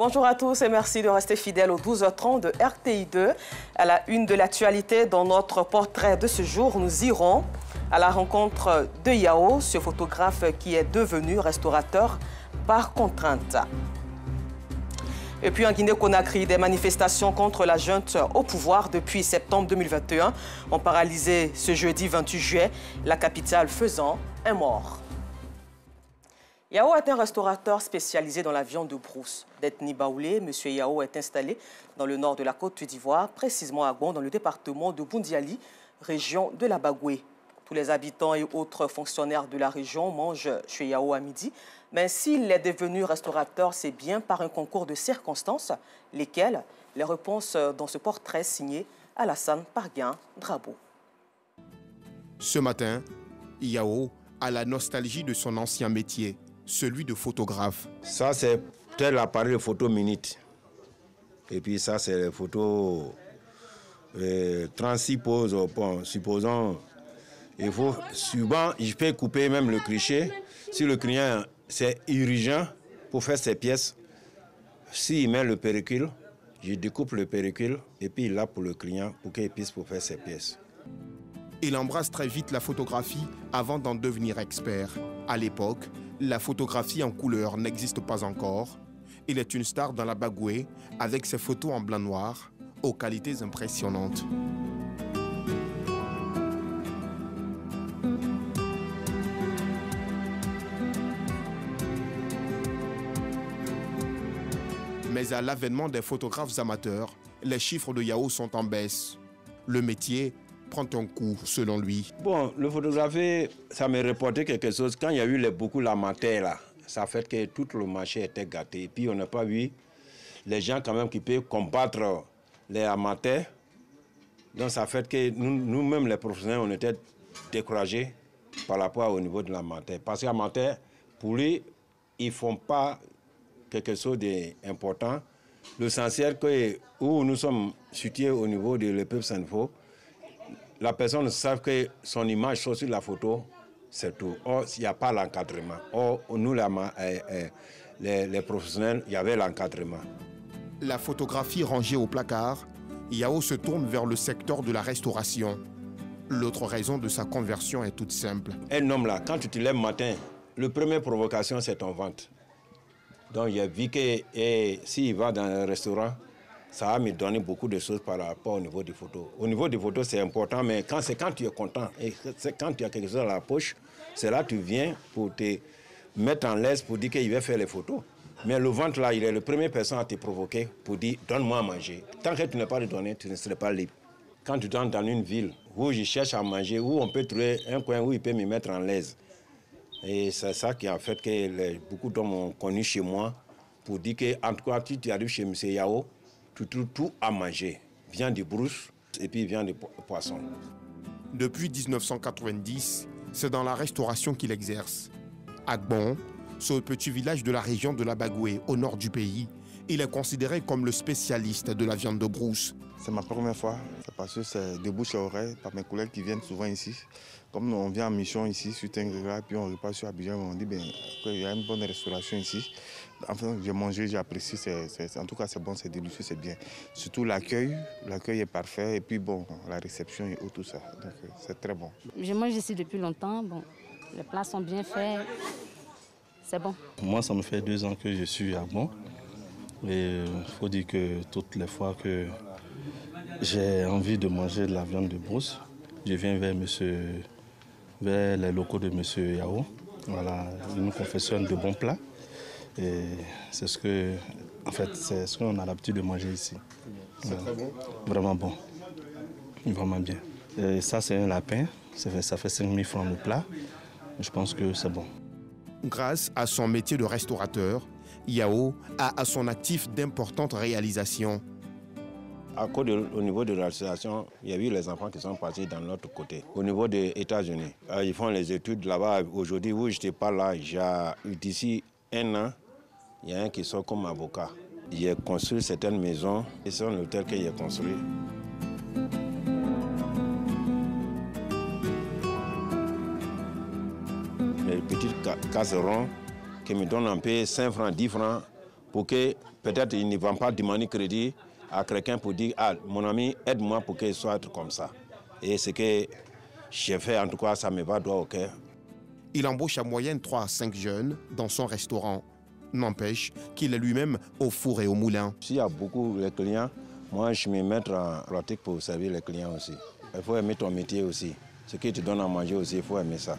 Bonjour à tous et merci de rester fidèles aux 12h30 de RTI2. À la une de l'actualité, dans notre portrait de ce jour, nous irons à la rencontre de Yao, ce photographe qui est devenu restaurateur par contrainte. Et puis en Guinée-Conakry, des manifestations contre la junte au pouvoir depuis septembre 2021 ont paralysé ce jeudi 28 juillet, la capitale faisant un mort. Yao est un restaurateur spécialisé dans la viande de brousse. D'ethnie baoulé, M. Yao est installé dans le nord de la Côte d'Ivoire, précisément à Gbon, dans le département de Boundiali, région de la Bagoué. Tous les habitants et autres fonctionnaires de la région mangent chez Yao à midi. Mais s'il est devenu restaurateur, c'est bien par un concours de circonstances, lesquelles les réponses dans ce portrait signé Alassane Parguin Drabo. Ce matin, Yao a la nostalgie de son ancien métier, celui de photographe. Ça, c'est tel appareil de photo minute. Et puis ça, c'est les photos 36 poses. Bon, supposons, il faut, souvent, je peux couper même le cliché. Si le client, c'est urgent pour faire ses pièces, s'il met le pellicule, je découpe le pellicule et puis il l'a pour le client pour qu'il puisse faire ses pièces. Il embrasse très vite la photographie avant d'en devenir expert. À l'époque, la photographie en couleur n'existe pas encore. Il est une star dans la Bagoué avec ses photos en blanc-noir aux qualités impressionnantes. Mais à l'avènement des photographes amateurs, les chiffres de Yao sont en baisse. Le métier prend un coup, selon lui. Bon, le photographe, ça m'a reporté quelque chose. Quand il y a eu beaucoup l'amateur, là, ça fait que tout le marché était gâté. Et puis on n'a pas vu les gens quand même qui peuvent combattre les amateurs. Donc ça fait que nous-mêmes, les professionnels, on était découragés par rapport au niveau de l'amateur. Parce que l'amateur, pour lui, ils ne font pas quelque chose d'important. L'essentiel que où nous sommes situés au niveau de le peuple Saint-Faux, la personne sait que son image soit sur la photo, c'est tout. Or, il n'y a pas l'encadrement. Or, nous, les professionnels, il y avait l'encadrement. La photographie rangée au placard, Yao se tourne vers le secteur de la restauration. L'autre raison de sa conversion est toute simple. Un homme là, quand tu te lèves le matin, la première provocation, c'est ton ventre. Donc, il a vu que s'il va dans un restaurant, ça va me donner beaucoup de choses par rapport au niveau des photos. Au niveau des photos, c'est important, mais c'est quand tu es content et c'est quand tu as quelque chose dans la poche, c'est là que tu viens pour te mettre en l'aise pour dire qu'il va faire les photos. Mais le ventre, là, il est la première personne à te provoquer pour dire « donne-moi à manger ». Tant que tu n'es pas donné, tu ne serais pas libre. Quand tu entres dans une ville où je cherche à manger, où on peut trouver un coin où il peut me mettre en l'aise. Et c'est ça qui a fait que beaucoup d'hommes ont connu chez moi pour dire qu'en tout cas, si tu arrives chez M. Yao, tu trouves tout à manger. Viande de brousse et puis viande de poisson. Depuis 1990, c'est dans la restauration qu'il exerce. À Gbon, ce petit village de la région de la Bagoué, au nord du pays, il est considéré comme le spécialiste de la viande de brousse. C'est ma première fois, c'est parce que c'est de bouche à oreille par mes collègues qui viennent souvent ici. Comme on vient en mission ici sur Tengrera, puis on repasse sur Abidjan, on dit qu'il y a une bonne restauration ici. Enfin, j'ai mangé, j'ai apprécié, en tout cas c'est bon, c'est délicieux, c'est bien. Surtout l'accueil est parfait et puis bon, la réception et tout ça, donc c'est très bon. Je mange ici depuis longtemps, bon, les plats sont bien faits, c'est bon. Moi, ça me fait 2 ans que je suis à Gbon et il faut dire que toutes les fois que j'ai envie de manger de la viande de brousse, je viens vers les locaux de M. Yao. Voilà, il nous confectionne de bons plats. Et c'est ce qu'on a l'habitude de manger ici. C'est très bon. Vraiment bon. Vraiment bien. Et ça, c'est un lapin. Ça fait 5 000 francs le plat. Je pense que c'est bon. Grâce à son métier de restaurateur, Yao a à son actif d'importantes réalisations. Au niveau de la restauration, il y a eu les enfants qui sont partis dans l'autre côté. Au niveau des États-Unis, ils font les études là-bas. Aujourd'hui, où je n'étais pas là, d'ici 1 an, il y a un qui sort comme avocat. Il a construit certaines maisons et c'est un hôtel qu'il a construit. Les petites casseroles qui me donnent un peu 5 francs, 10 francs pour que peut-être ils ne vont pas demander crédit à quelqu'un pour dire « Ah, mon ami, aide-moi pour qu'il soit comme ça ». Et ce que j'ai fait, en tout cas, ça me va droit au cœur. Il embauche en moyenne 3 à 5 jeunes dans son restaurant. N'empêche qu'il est lui-même au four et au moulin. S'il y a beaucoup de clients, moi je me mets en pratique pour servir les clients aussi. Il faut aimer ton métier aussi. Ce qui te donne à manger aussi, il faut aimer ça.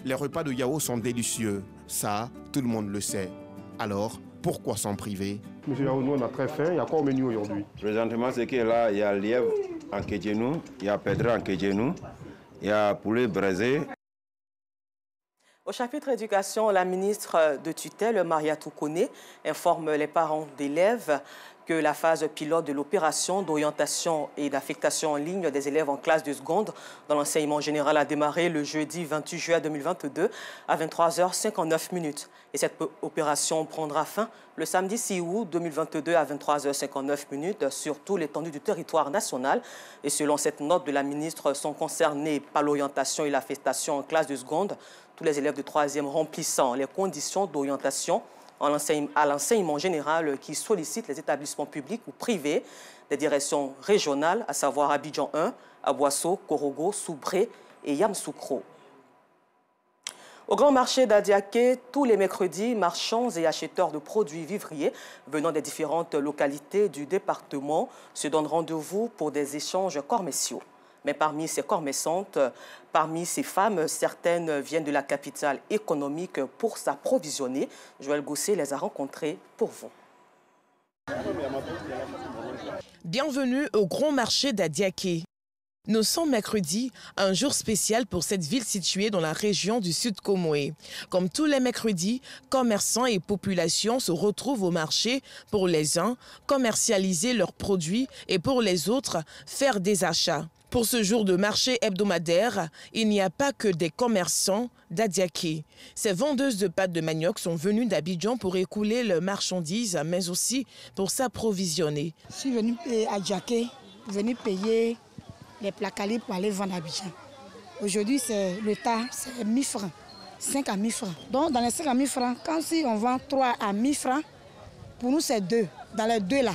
Les repas de Yao sont délicieux. Ça, tout le monde le sait. Alors, pourquoi s'en priver? Monsieur Yao, nous on a très faim. Il y a quoi au menu aujourd'hui? Présentement, ce qui est là, il y a lièvre en kedjenou, il y a pédra en kedjenou, il y a poulet braisé. Au chapitre éducation, la ministre de tutelle, Mariatou Kone, informe les parents d'élèves que la phase pilote de l'opération d'orientation et d'affectation en ligne des élèves en classe de seconde dans l'enseignement général a démarré le jeudi 28 juillet 2022 à 23h59. Et cette opération prendra fin le samedi 6 août 2022 à 23h59 sur tout l'étendue du territoire national. Et selon cette note de la ministre, sont concernés par l'orientation et l'affectation en classe de seconde tous les élèves de 3e remplissant les conditions d'orientation à l'enseignement général qui sollicitent les établissements publics ou privés des directions régionales, à savoir Abidjan 1, Aboasso, Korogo, Soubré et Yamsoukro. Au grand marché d'Adiaké, tous les mercredis, marchands et acheteurs de produits vivriers venant des différentes localités du département se donnent rendez-vous pour des échanges commerciaux. Mais parmi ces commerçantes, parmi ces femmes, certaines viennent de la capitale économique pour s'approvisionner. Joël Gosset les a rencontrées pour vous. Bienvenue au grand marché d'Adiaké. Nous sommes mercredi, un jour spécial pour cette ville située dans la région du Sud Comoé. Comme tous les mercredis, commerçants et populations se retrouvent au marché pour les uns commercialiser leurs produits et pour les autres faire des achats. Pour ce jour de marché hebdomadaire, il n'y a pas que des commerçants d'Adiaké. Ces vendeuses de pâtes de manioc sont venues d'Abidjan pour écouler leurs marchandises, mais aussi pour s'approvisionner. Je suis venue à Adiaké, venue payer les plats calés pour aller vendre à Abidjan. Aujourd'hui, le tas, c'est 1000 francs, 5 à 1000 francs. Donc, dans les 5 à 1000 francs, quand si on vend 3 à 1000 francs, pour nous, c'est 2. Dans les 2 là,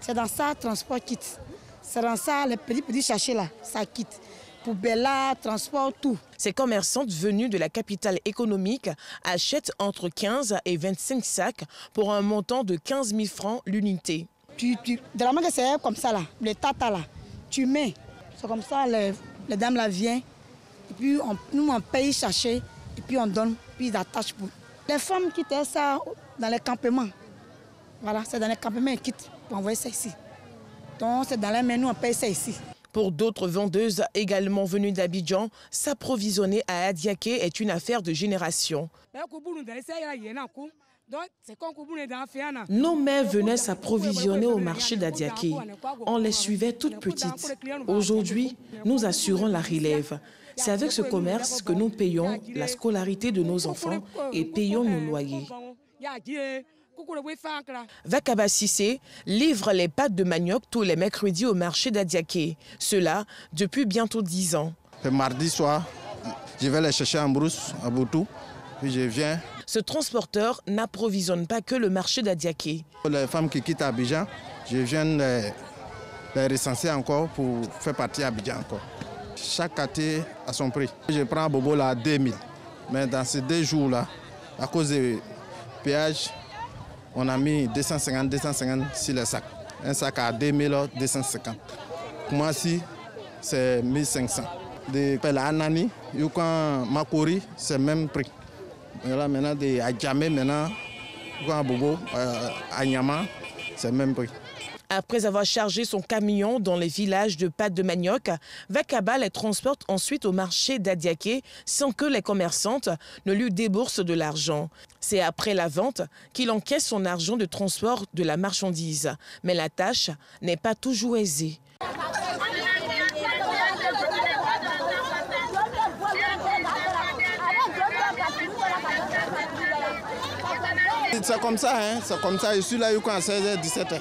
c'est dans ça, transport quitte. C'est dans ça, les petits sachets là, ça quitte. Poubelle là, transport, tout. Ces commerçantes venues de la capitale économique achètent entre 15 et 25 sacs pour un montant de 15 000 francs l'unité. De la main que c'est comme ça là, les tatas là, tu mets. C'est comme ça, les dames là viennent, et puis nous on paye sachet, et puis on donne, puis ils attachent pour. Les femmes quittent ça dans les campements. Voilà, c'est dans les campements qu'ils quittent pour envoyer ça ici. Donc c'est dans les mains, nous on paye ça ici. Pour d'autres vendeuses également venues d'Abidjan, s'approvisionner à Adiaké est une affaire de génération. Nos mères venaient s'approvisionner au marché d'Adiaké. On les suivait toutes petites. Aujourd'hui, nous assurons la relève. C'est avec ce commerce que nous payons la scolarité de nos enfants et payons nos loyers. Vakaba Sissé livre les pâtes de manioc tous les mercredis au marché d'Adiaké. Cela depuis bientôt 10 ans. Le mardi soir, je vais les chercher en brousse, à Boutou, puis je viens. Ce transporteur n'approvisionne pas que le marché d'Adiaké. Les femmes qui quittent Abidjan, je viens les recenser encore pour faire partie d'Abidjan encore. Chaque quartier a son prix. Je prends Bobo là à 2000. Mais dans ces 2 jours-là, à cause des péages, on a mis 250 sur les sacs. Un sac à 2250. Pour moi, si, c'est 1500. De Pela-Anani, Yukan Makori, c'est le même prix. Là, maintenant, de Adjamé, maintenant, Yukan Bobo, à Nyama, c'est le même prix. Après avoir chargé son camion dans les villages de pâtes de manioc, Vakaba les transporte ensuite au marché d'Adiaké sans que les commerçantes ne lui déboursent de l'argent. C'est après la vente qu'il encaisse son argent de transport de la marchandise. Mais la tâche n'est pas toujours aisée. C'est comme ça, hein? C'est comme ça. Je suis là à 16h, 17h.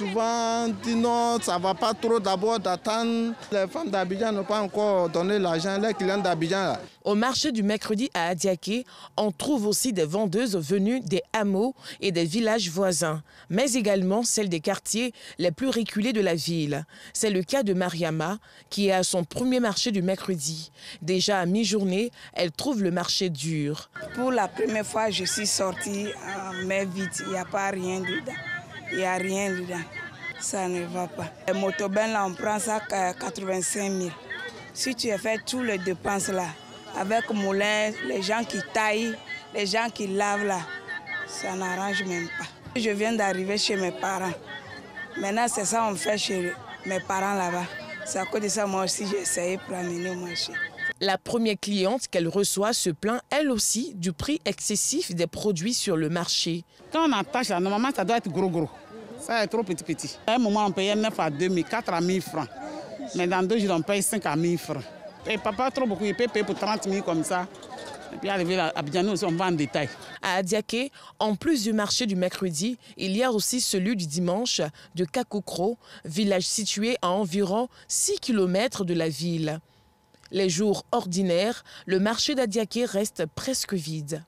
souvent dit non, ça ne va pas trop d'abord d'attendre. Les femmes d'Abidjan n'ont pas encore donné l'argent, les clients d'Abidjan. Au marché du mercredi à Adiaké, on trouve aussi des vendeuses venues des hameaux et des villages voisins, mais également celles des quartiers les plus reculés de la ville. C'est le cas de Mariama, qui est à son premier marché du mercredi. Déjà à mi-journée, elle trouve le marché dur. Pour la première fois, je suis sortie, mais vite, il n'y a pas rien dedans. Il n'y a rien dedans. Ça ne va pas. Les motobennes, là, on prend ça à 85 000. Si tu as fait tous les dépenses là, avec moulin, les gens qui taillent, les gens qui lavent là, ça n'arrange même pas. Je viens d'arriver chez mes parents. Maintenant, c'est ça qu'on fait chez mes parents là-bas. C'est à cause de ça, moi aussi, j'ai essayé pour amener au marché. La première cliente qu'elle reçoit se plaint, elle aussi, du prix excessif des produits sur le marché. Quand on attache là, normalement, ça doit être gros. Ça est trop petit. À un moment, on payait 9 à 2 000, 4 à 1 000 francs. Mais dans 2 jours, on paye 5 à 1 000 francs. Et papa, trop beaucoup, il peut payer pour 30 000 comme ça. Et puis arrivé à Abidjan, nous aussi, on vend en détail. À Adiaké, en plus du marché du mercredi, il y a aussi celui du dimanche de Kakokro, village situé à environ 6 km de la ville. Les jours ordinaires, le marché d'Adiaké reste presque vide.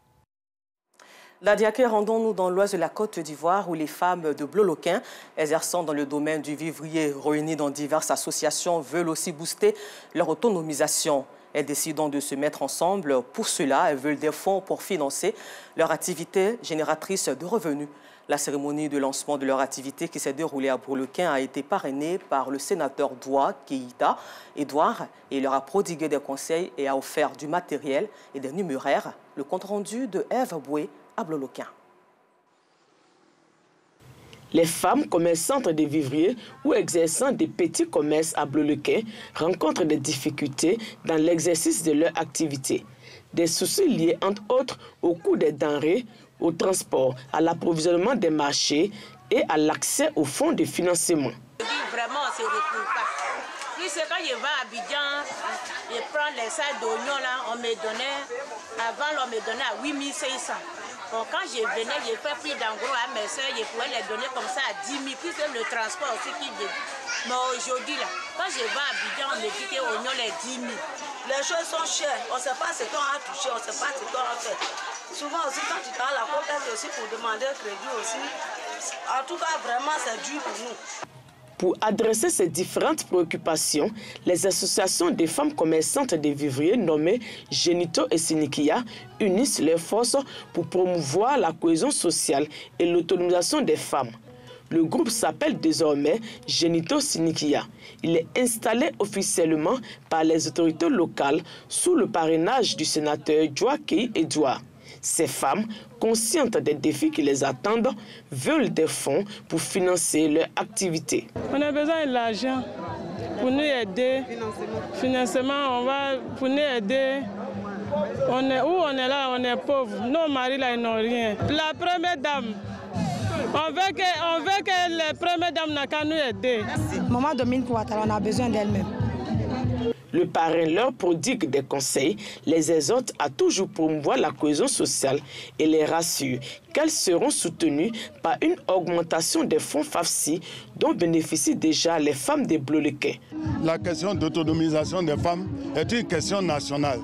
D'Adiaké, rendons-nous dans l'ouest de la Côte d'Ivoire où les femmes de Bloloquin, exerçant dans le domaine du vivrier, réunies dans diverses associations, veulent aussi booster leur autonomisation. Elles décident de se mettre ensemble. Pour cela, elles veulent des fonds pour financer leur activité génératrice de revenus. La cérémonie de lancement de leur activité qui s'est déroulée à Bloloquin a été parrainée par le sénateur Doua Keïta Edouard et leur a prodigué des conseils et a offert du matériel et des numéraires. Le compte-rendu de Ève Boué à Bloloquin. Les femmes commerçantes des vivriers ou exerçant des petits commerces à Bloloquin rencontrent des difficultés dans l'exercice de leur activité. Des soucis liés entre autres au coût des denrées, au transport, à l'approvisionnement des marchés et à l'accès aux fonds de financement. Vraiment, on ne se retrouve pas. Puisque quand je vais à Abidjan, je prends les sacs d'oignons là, on me donnait, avant on me donnait à 8 500. Bon, quand je venais, je fais plus d'en gros à mes soeurs, je pouvais les donner comme ça à 10 000, puisque le transport aussi qui dit. Mais aujourd'hui là, quand je vais à Abidjan, on me dit que oignons les 10 000. Les choses sont chères, on ne sait pas ce qu'on a touché, on ne sait pas ce qu'on a fait. Souvent aussi quand tu as la côte aussi pour demander crédit aussi. En tout cas, vraiment, c'est dur pour nous. Pour adresser ces différentes préoccupations, les associations des femmes commerçantes des vivriers nommées Genito et Sinikia unissent leurs forces pour promouvoir la cohésion sociale et l'autonomisation des femmes. Le groupe s'appelle désormais Genito Sinikia. Il est installé officiellement par les autorités locales sous le parrainage du sénateur Joaquin Edouard. Ces femmes, conscientes des défis qui les attendent, veulent des fonds pour financer leur activité. On a besoin de l'argent pour nous aider. Financement, on va pour nous aider. On est là, on est pauvres. Nos maris là, ils n'ont rien. La première dame, on veut que les premières dames n'aient qu'à nous aider. Maman Domine Pouattara, on a besoin d'elle-même. Le parrain leur prodigue des conseils, les exhorte à toujours promouvoir la cohésion sociale et les rassure qu'elles seront soutenues par une augmentation des fonds FAFSI dont bénéficient déjà les femmes des Bloloquin. La question d'autonomisation des femmes est une question nationale.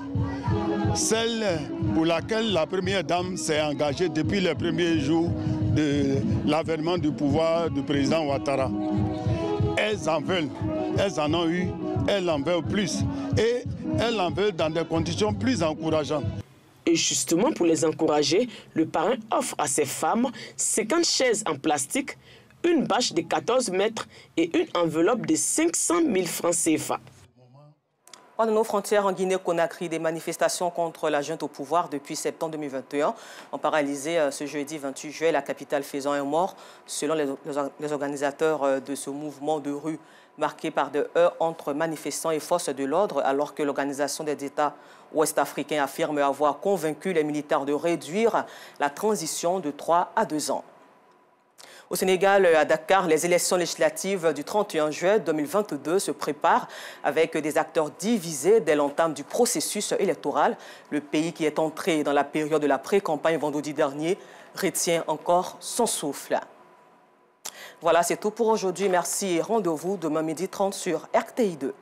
Celle pour laquelle la première dame s'est engagée depuis les premiers jours de l'avènement du pouvoir du président Ouattara. Elles en veulent, elles en ont eu. Elles en veulent plus et elles en veulent dans des conditions plus encourageantes. Et justement, pour les encourager, le parrain offre à ces femmes 50 chaises en plastique, une bâche de 14 mètres et une enveloppe de 500 000 francs CFA. Hors de nos frontières, en Guinée-Conakry, des manifestations contre la junte au pouvoir depuis septembre 2021 ont paralysé ce jeudi 28 juillet la capitale, faisant un mort, selon les organisateurs de ce mouvement de rue marqué par des heurts entre manifestants et forces de l'ordre, alors que l'Organisation des États ouest-africains affirme avoir convaincu les militaires de réduire la transition de 3 à 2 ans. Au Sénégal, à Dakar, les élections législatives du 31 juillet 2022 se préparent avec des acteurs divisés dès l'entame du processus électoral. Le pays qui est entré dans la période de la pré-campagne vendredi dernier retient encore son souffle. Voilà, c'est tout pour aujourd'hui. Merci et rendez-vous demain 12h30 sur RTI2.